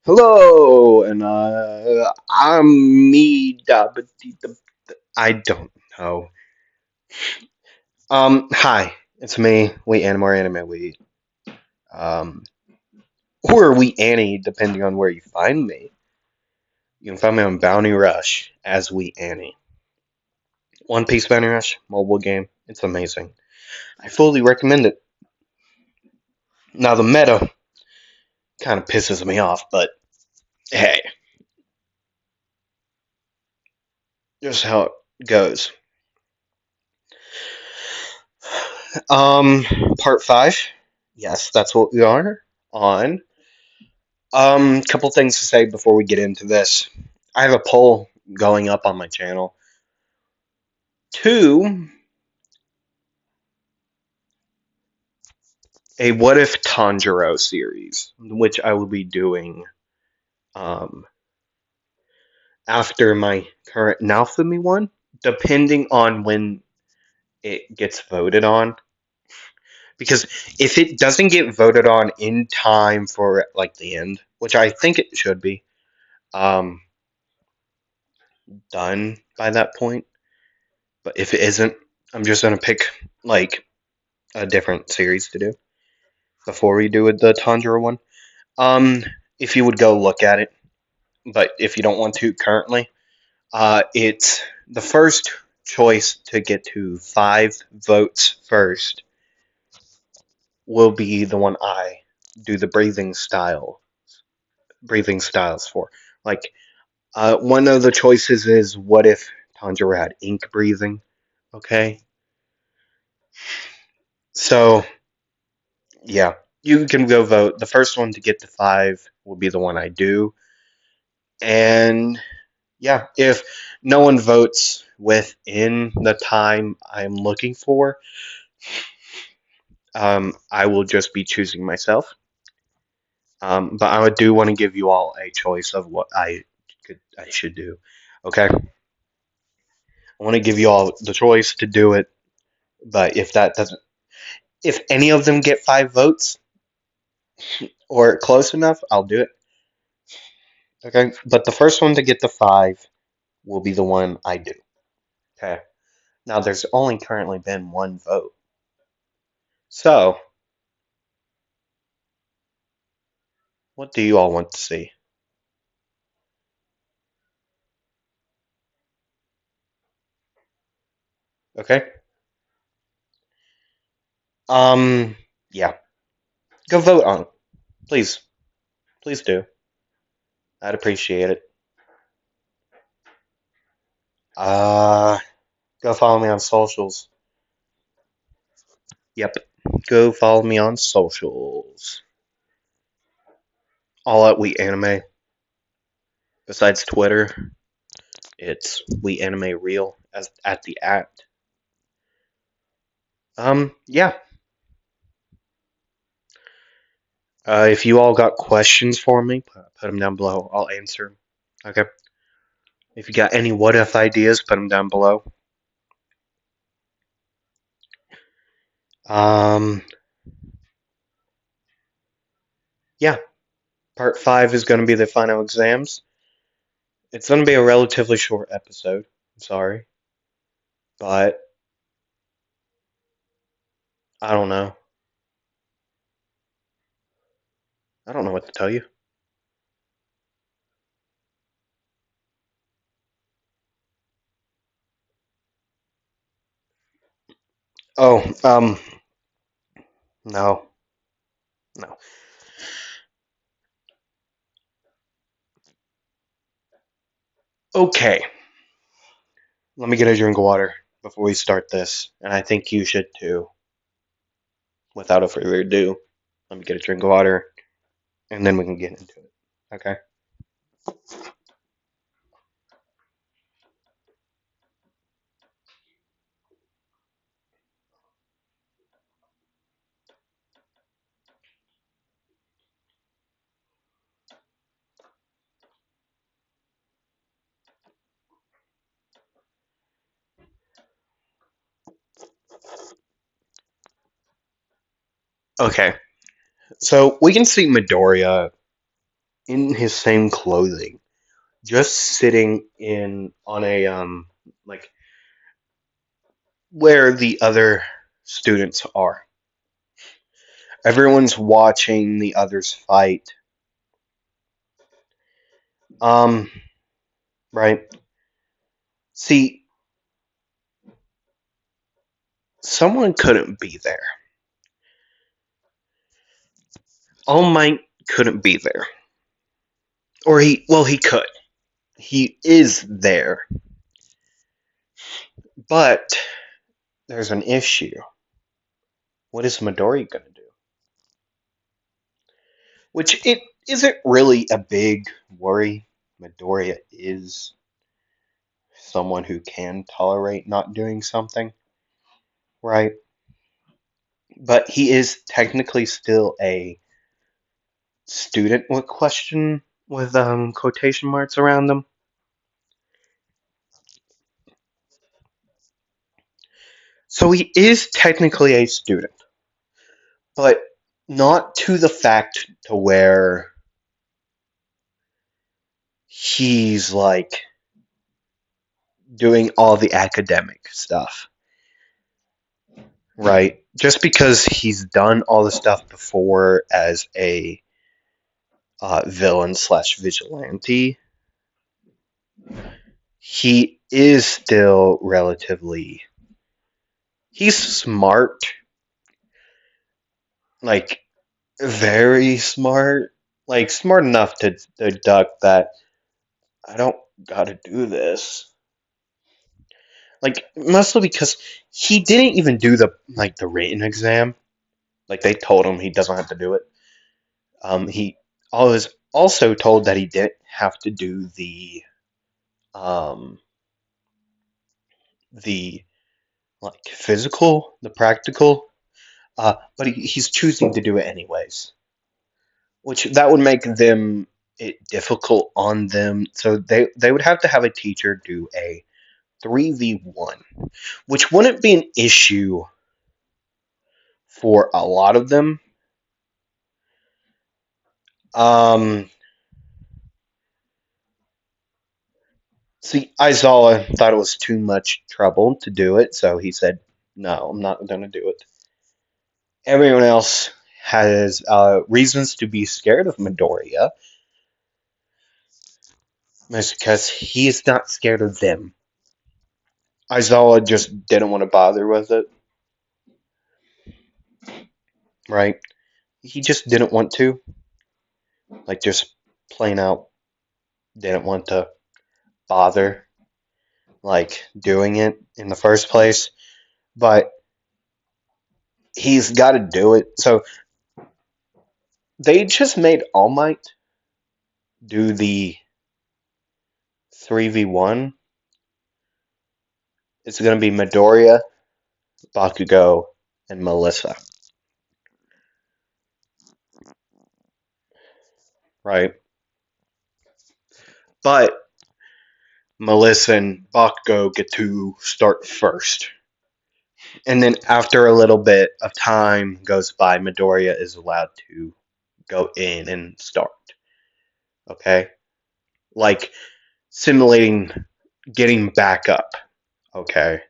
Hello, and I'm me. I don't know. Hi, it's me. We anime. We um, or we Annie, depending on where you find me. You can find me on Bounty Rush as we Annie. One Piece Bounty Rush mobile game. It's amazing. I fully recommend it. Now the meta kind of pisses me off, but hey, just how it goes. Um, Part 5. Yes, that's what we are on. Couple things to say before we get into this. I have a poll going up on my channel to a What If Tanjiro series, which I will be doing um, after my current Naofumi one, depending on when it gets voted on. Because if it doesn't get voted on in time for like the end, which I think it should be, um, done by that point. But if it isn't, I'm just gonna pick like a different series to do before we do the Tanjiro one. Um, if you would go look at it, but if you don't want to currently, it's the first choice to get to 5 votes first will be the one I do the breathing styles for. Like, one of the choices is what if Tanjiro had ink breathing? Okay, so yeah, you can go vote. The first one to get to 5 will be the one I do, and yeah, if no one votes within the time I'm looking for, I will just be choosing myself. But I do want to give you all a choice of what I should do. Okay, I want to give you all the choice to do it. But if any of them get 5 votes or close enough, I'll do it. Okay, but the first one to get the 5 will be the one I do. Okay. Now there's only currently been one vote, so what do you all want to see? Okay. Um, yeah. Go vote on it. Please. Please do. I'd appreciate it. Uh, Go follow me on socials. Yep. Go follow me on socials. All at We Anime. Besides Twitter, it's We Anime Real as at the at. Yeah. If you all got questions for me, put them down below. I'll answer them. Okay. If you got any what if ideas, put them down below. Um, yeah. Part 5 is going to be the final exams. It's going to be a relatively short episode. I'm sorry. But I don't know. I don't know what to tell you. Oh, no. No. Okay. Let me get a drink of water before we start this. And I think you should too. Without a further ado, let me get a drink of water and then we can get into it. Okay? Okay. So we can see Midoriya in his same clothing, just sitting in on a like where the other students are. Everyone's watching the others fight. Um, right. See, someone couldn't be there. All Might couldn't be there. Or he could. He is there. But there's an issue. What is Midori going to do? Which it isn't really a big worry. Midoriya is someone who can tolerate not doing something, right? But he is technically still a student with quotation marks around them. So he is technically a student, but not to the fact to where he's like doing all the academic stuff, right? Just because he's done all the stuff before as a villain slash vigilante, he is still relatively. He's smart, like very smart, like smart enough to deduct that I don't gotta do this. Like mostly because he didn't even do the written exam. Like they told him he doesn't have to do it. He was also told that he didn't have to do um the like physical, the practical. But he's choosing to do it anyways, which that would make them it difficult on them. So they would have to have a teacher do a 3v1, which wouldn't be an issue for a lot of them. Um, See, Aizawa thought it was too much trouble to do it, so he said, "No, I'm not going to do it." Everyone else has reasons to be scared of Midoriya, it's because he is not scared of them. Aizawa just didn't want to bother with it, right? He just didn't want to, like, just plain out didn't want to bother, like, doing it in the first place. But he's got to do it. So they just made All Might do the 3v1. It's going to be Midoriya, Bakugo, and Melissa, right? But Melissa and Bakugo get to start first. And then after a little bit of time goes by, Midoriya is allowed to go in and start. Okay? Like simulating getting back up. Okay?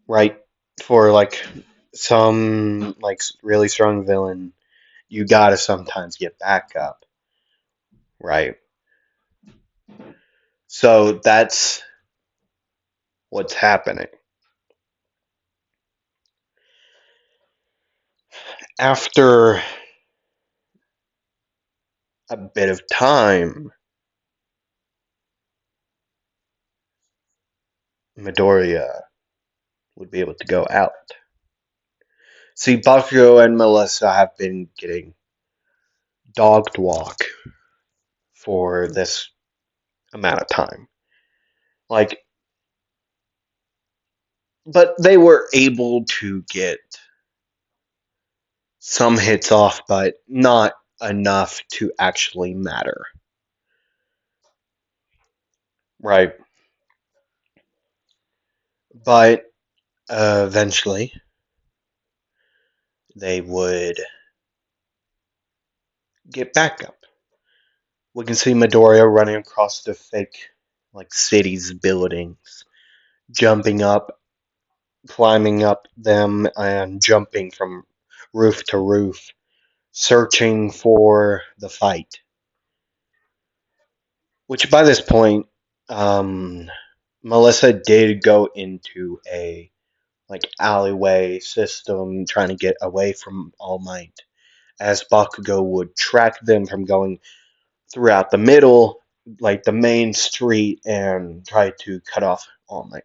Right? For like some like really strong villain, you gotta sometimes get back up. Right? So that's what's happening. After a bit of time, Midoriya would be able to go out. See, Bakugo and Melissa have been getting dogged walk for this amount of time. Like, but they were able to get some hits off, but not enough to actually matter. Right. But eventually, they would get back up. We can see Midoriya running across the fake, like, cities, buildings, jumping up, climbing up them, and jumping from roof to roof, searching for the fight. Which by this point, Melissa did go into a like alleyway system trying to get away from All Might, as Bakugo would track them from going throughout the middle, like the main street, and try to cut off All Might.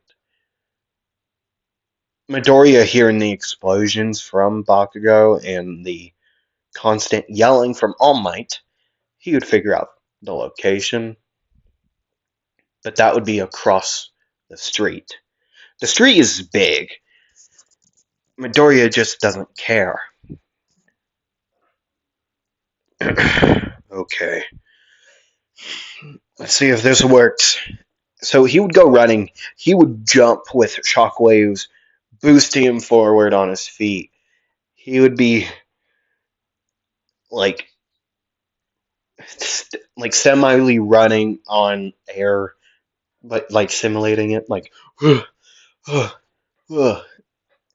Midoriya hearing the explosions from Bakugo and the constant yelling from All Might, he would figure out the location, but that would be across the street. The street is big. Midoriya just doesn't care. Okay. Let's see if this works. So he would go running. He would jump with shockwaves, boosting him forward on his feet. He would be like semi running on air, but like simulating it, like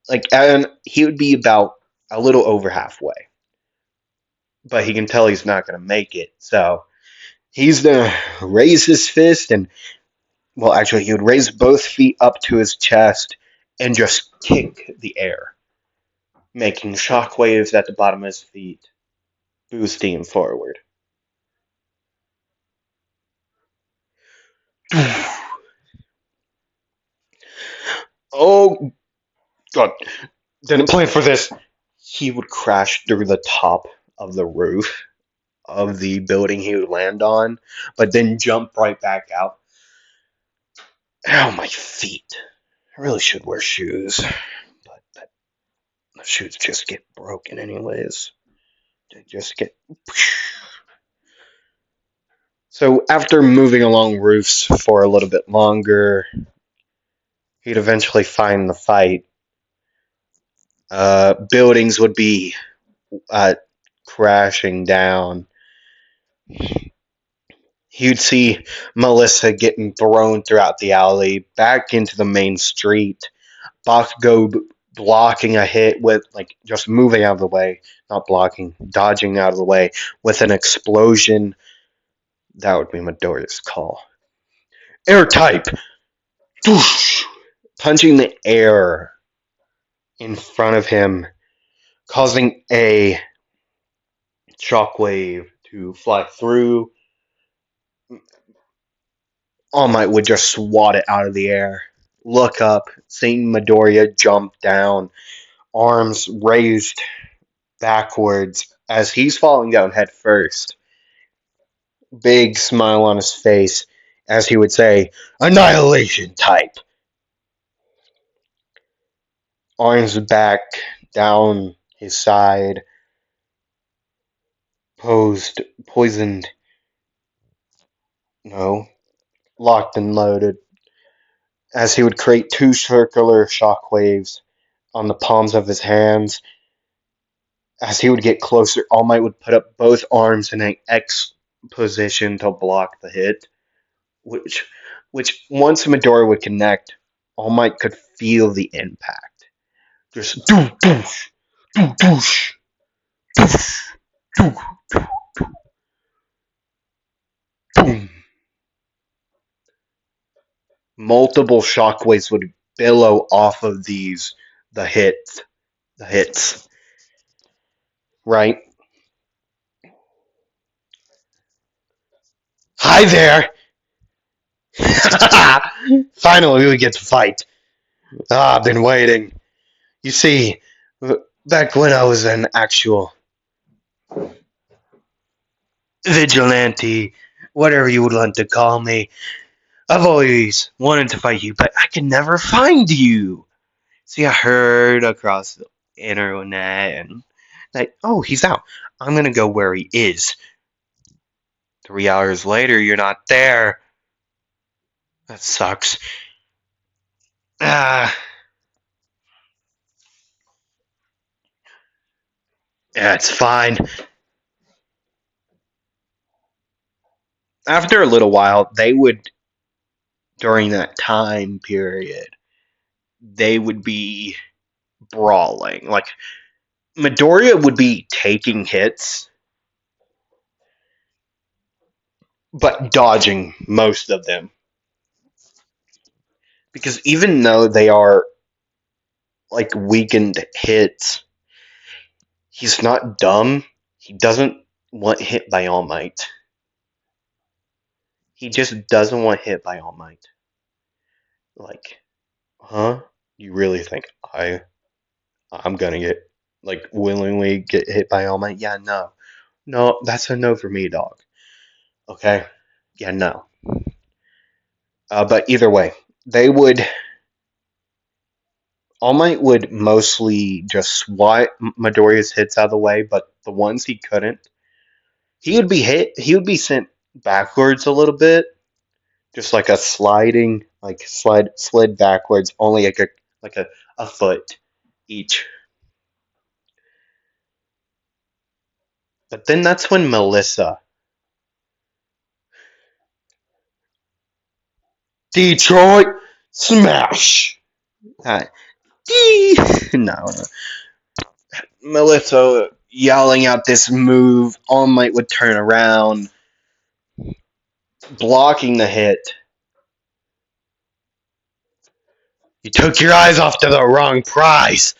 like, and he would be about a little over halfway, but he can tell he's not going to make it. So he's gonna raise his fist and, well, actually, he would raise both feet up to his chest and just kick the air, making shockwaves at the bottom of his feet, boosting him forward. Oh, God. Didn't plan for this. He would crash through the top of the roof of the building he would land on, but then jump right back out. Ow, my feet. I really should wear shoes, but the shoes just get broken anyways. They just get... So after moving along roofs for a little bit longer, he'd eventually find the fight. Buildings would be crashing down. You'd see Melissa getting thrown throughout the alley, back into the main street. Bakugo blocking a hit with, like, just moving out of the way. Not blocking, dodging out of the way with an explosion. That would be Midoriya's call. Air type! Punching the air in front of him, causing a shockwave to fly through. All Might would just swat it out of the air. Look up, seeing Midoriya jump down, arms raised backwards as he's falling down head first. Big smile on his face as he would say, Annihilation type! Arms back, down his side, poisoned, no, locked and loaded, as he would create two circular shockwaves on the palms of his hands. As he would get closer, All Might would put up both arms in an X position to block the hit, which once Midoriya would connect, All Might could feel the impact. Just doosh, doosh, doosh, doosh, doosh, doosh, boom. Multiple shockwaves would billow off of the hits, right? Hi there! Finally, we get to fight. I've been waiting. You see, back when I was an actual vigilante, whatever you would want to call me, I've always wanted to fight you, but I could never find you. See, I heard across the internet and like, oh, he's out. I'm gonna go where he is. 3 hours later, you're not there. That sucks. Ah. Yeah, it's fine. After a little while, during that time period, they would be brawling. Like, Midoriya would be taking hits, but dodging most of them. Because even though they are, like, weakened hits, he's not dumb. He doesn't want hit by All Might. He just doesn't want hit by All Might. Like, huh? You really think I'm gonna get, like, willingly get hit by All Might? Yeah, no. No, that's a no for me, dog. Okay? Yeah, no. But either way, they would. All Might would mostly just swat Midoriya's hits out of the way, but the ones he couldn't, he would be hit. He would be sent backwards a little bit, just like a sliding, like slid backwards, only like a foot each. But then that's when Melissa, Detroit Smash. Hi. No, Melissa yelling out this move. All Might would turn around, blocking the hit. You took your eyes off to the wrong prize.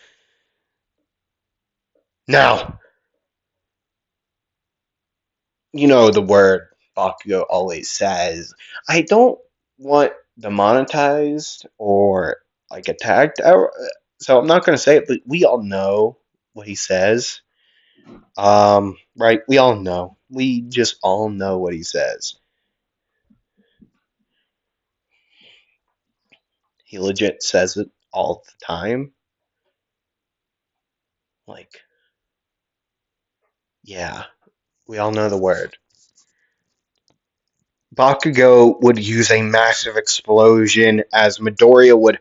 Now, you know the word Bakugo always says. I don't want demonetized or, like, attacked, so I'm not going to say it, but we all know what he says. Right? We all know. We just all know what he says. He legit says it all the time. Like, yeah, we all know the word. Bakugo would use a massive explosion as Midoriya would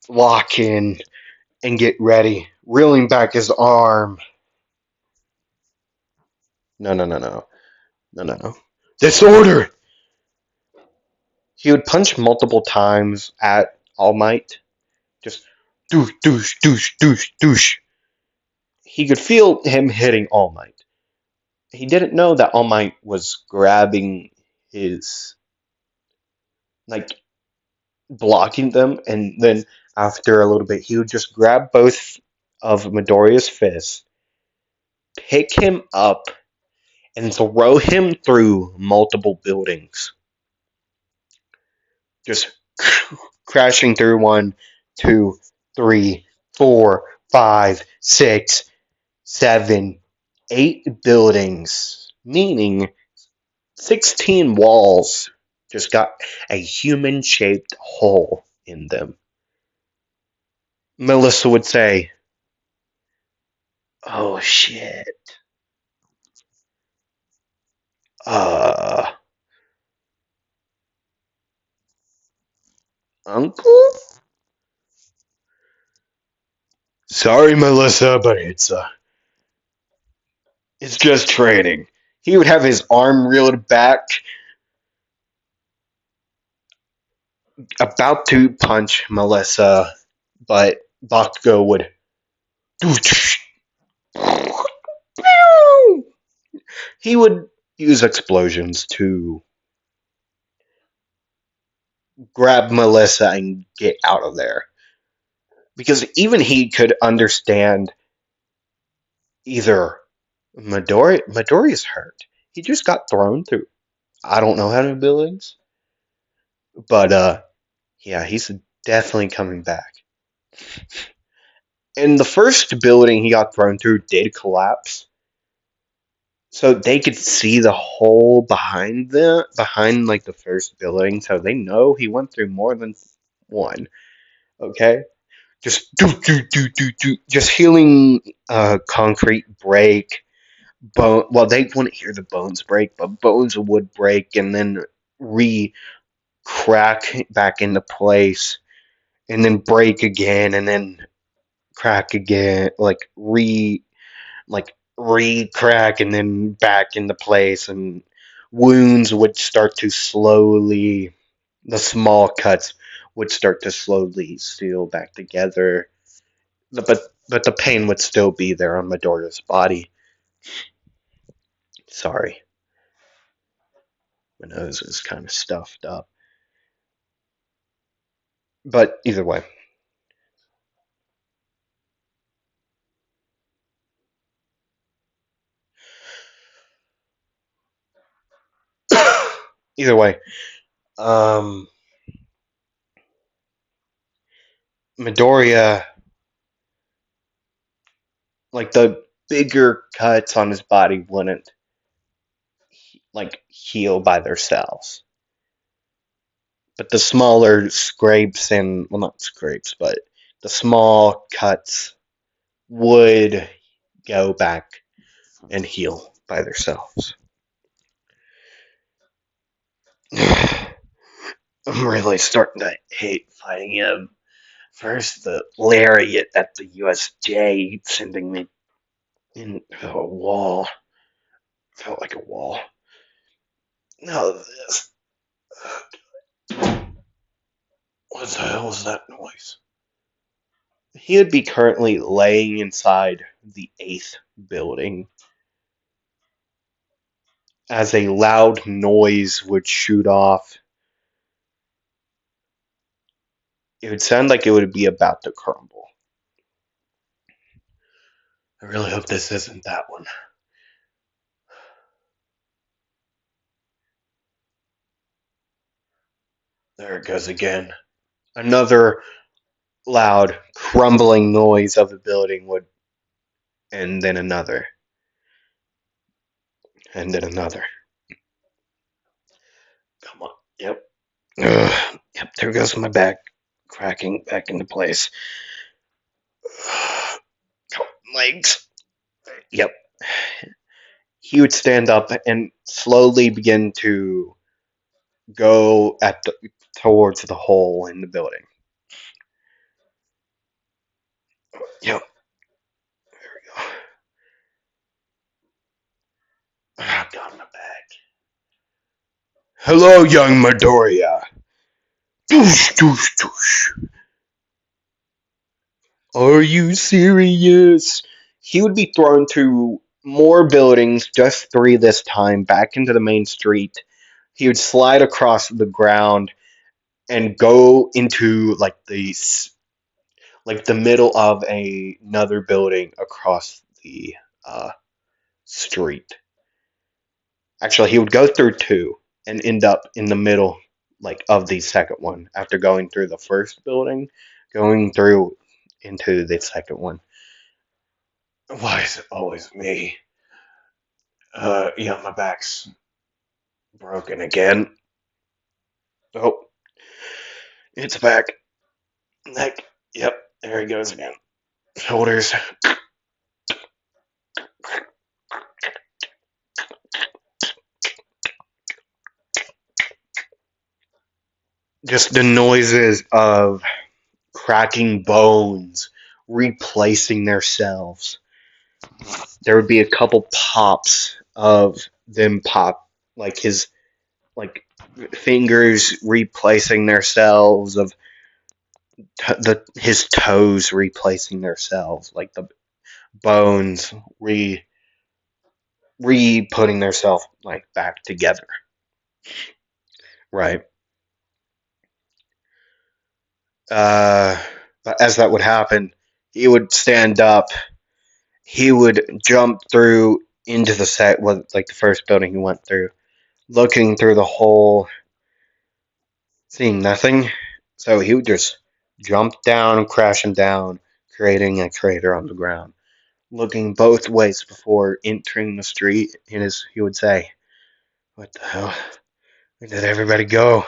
lock in and get ready, reeling back his arm. No, no, no, no. No, no, no. Disorder! He would punch multiple times at All Might. Just douche, douche, douche, douche, douche. He could feel him hitting All Might. He didn't know that All Might was grabbing his, like, blocking them, and then after a little bit, he would just grab both of Midoriya's fists, pick him up, and throw him through multiple buildings. Just crashing through 1, 2, 3, 4, 5, 6, 7, 8 buildings, meaning 16 walls just got a human-shaped hole in them. Melissa would say, "Oh shit. Uh, Uncle? Sorry, Melissa, but it's just training." He would have his arm reeled back, about to punch Melissa, but Bakugo would. He would use explosions to grab Melissa and get out of there. Because even he could understand either Midoriya's hurt. He just got thrown through I don't know how many buildings. But yeah, he's definitely coming back. And the first building he got thrown through did collapse. So they could see the hole behind like the first building, so they know he went through more than one. Okay? Just just healing concrete break. Well, they wouldn't hear the bones break, but bones would break and then crack back into place and then break again and then crack again, re-crack and then back into place, and wounds would start to slowly, the small cuts would start to slowly seal back together. But the pain would still be there on Midoriya's body. Sorry, my nose is kind of stuffed up. But either way. Either way. Um, Midoriya, like the bigger cuts on his body wouldn't heal by themselves. But the smaller scrapes and, well, not scrapes, but the small cuts would go back and heal by themselves. I'm really starting to hate fighting him. First, the lariat at the USJ sending me into a wall. Felt like a wall. Now this. What the hell was that noise? He would be currently laying inside the 8th building as a loud noise would shoot off. It would sound like it would be about to crumble. I really hope this isn't that one. There it goes again. Another loud crumbling noise of the building would, and then another, and then another. Come on. Yep. Yep, there goes my back, cracking back into place. Legs. Yep. He would stand up and slowly begin to go towards the hole in the building. Yep. There we go. Oh, God, my back. Hello, young Midoriya. Doosh, doosh, doosh. Are you serious? He would be thrown to more buildings, just 3 this time, back into the main street. He would slide across the ground and go into the middle of another building across the street. Actually, he would go through 2 and end up in the middle of the second one after going through the first building, going through into the second one. Why is it always me? Yeah, my back's broken again. Oh, it's back. Neck. Yep, there he goes again. Shoulders. Just the noises of cracking bones, replacing themselves. There would be a couple pops of them his fingers replacing themselves, of his toes replacing themselves, like the bones putting themselves back together. Right. But as that would happen, he would stand up. He would jump through into the first building he went through, looking through the hole, seeing nothing. So he would just jump down, crashing down, creating a crater on the ground, looking both ways before entering the street. He would say, "What the hell? Where did everybody go?"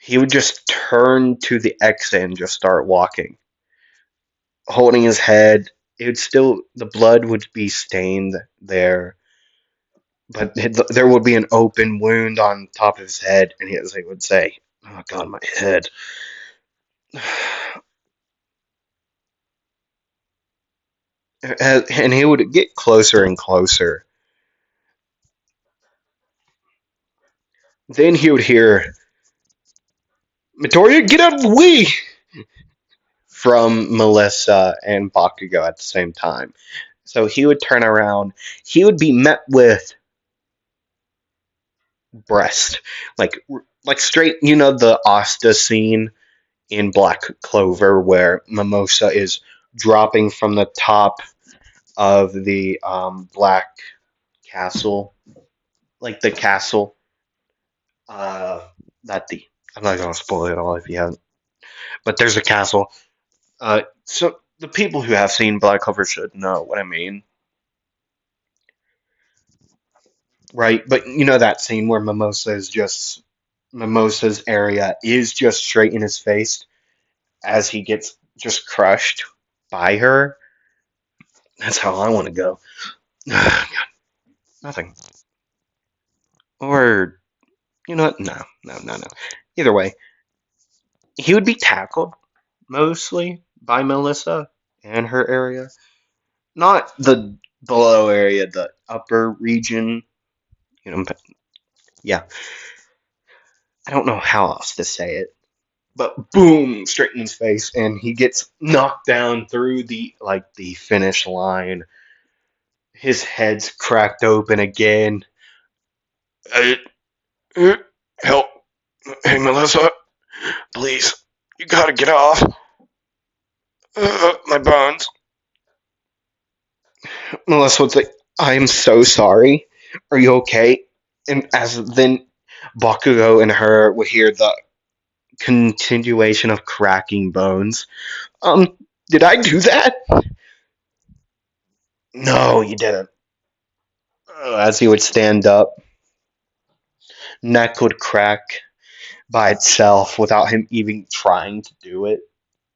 He would just turn to the exit and just start walking, holding his head. The blood would be stained there, but there would be an open wound on top of his head, and he would say, "Oh God, my head." and he would get closer and closer. Then he would hear, Midoriya, get out of the way! From Melissa and Bakugo at the same time. So he would turn around. He would be met with breast, like straight. You know the Asta scene in Black Clover where Mimosa is dropping from the top of the Black Castle, like the castle. That the I'm not gonna spoil it all if you haven't, but there's a castle. So the people who have seen Black Clover should know what I mean, right? But you know that scene where Mimosa's area is just straight in his face as he gets just crushed by her. That's how I want to go. God, nothing. Or you know what? No, no, no, no. Either way, he would be tackled mostly by Melissa and her area, not the below area, the upper region. You know, but yeah, I don't know how else to say it. But boom, straight in his face, and he gets knocked down through the finish line. His head's cracked open again. Uh, uh, help. Hey, Melissa. Please. You gotta get off. My bones. Melissa would say, I'm so sorry. Are you okay? And as then Bakugo and her would hear the continuation of cracking bones. Did I do that? No, you didn't. As he would stand up, neck would crack by itself without him even trying to do it.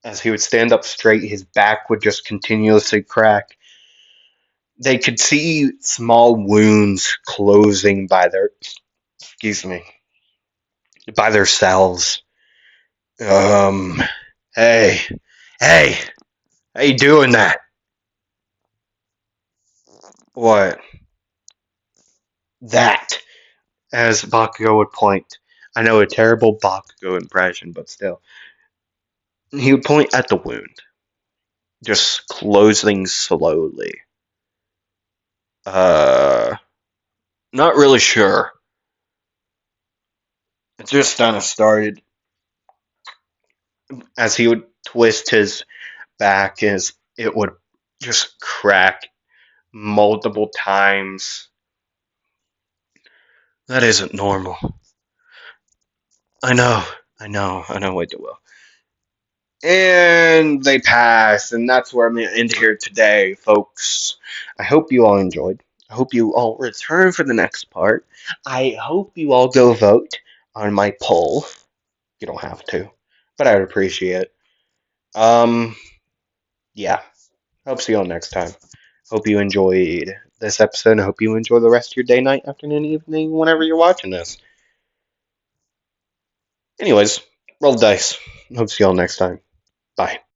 As he would stand up straight, his back would just continuously crack. They could see small wounds closing by excuse me, by their cells. Hey, hey, how you doing that? What? That, as Bakugo would point. I know a terrible Bakugo impression, but still. He would point at the wound, just closing slowly. Uh, Not really sure. It just kind of started as he would twist his back, as it would just crack multiple times. That isn't normal. I know, I know way too well. And they pass, and that's where I'm going to end here today, folks. I hope you all enjoyed. I hope you all return for the next part. I hope you all go vote on my poll. You don't have to, but I would appreciate it. Yeah. Hope to see you all next time. Hope you enjoyed this episode. I hope you enjoy the rest of your day, night, afternoon, evening, whenever you're watching this. Anyways, roll the dice. Hope to see you all next time. Bye.